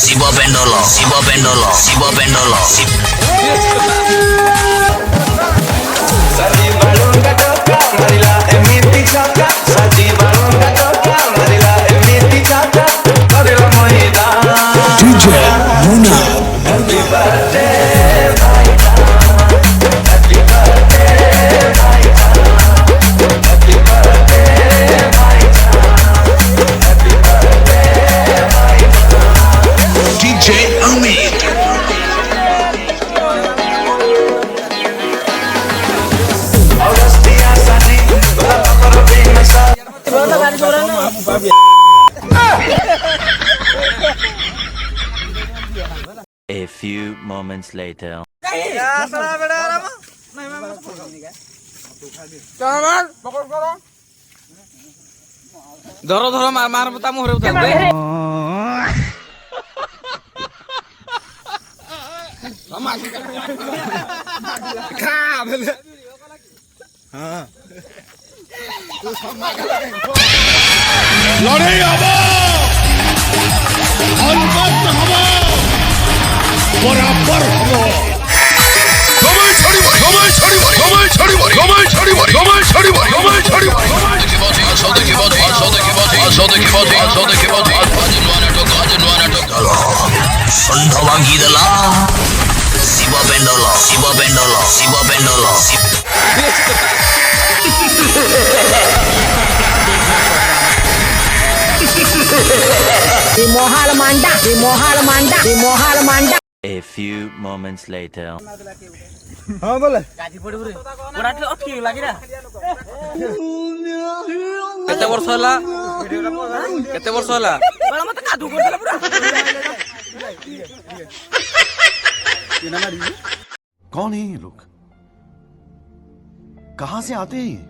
Sibo Pendolo, Sibo Pendolo, Sibo Pendolo. Saji balunga toka, marila emiti chaka. Saji balunga toka, marila emiti chaka. Marila moida. DJ Muna. Happy birthday, Maida. Happy birthday, Maida. Happy birthday, Maida. Happy birthday, Maida. DJ Amit. Augustia Saji, toda papara bina sa. A few moments later. ধরো ধরো মার মতো মোহরে উঠাও লড়াই হবো অলবত হবো বরাবর হবো সময় ছড়িব সময় ছড়িব সময় ছড়িব সময় ছড়িব সময় ছড়িব সময় ছড়িব সন্ধ ভাঙ্গিদেলা Shiva পেন্ডল Shiva পেন্ডল Shiva পেন্ডল Di mohal manda, di mohal manda, di mohal manda. A few moments later. কেতে বর্ষ হলা কেতে বর্ষ হলা कौन है ये लोग? कहां से आते हैं ये?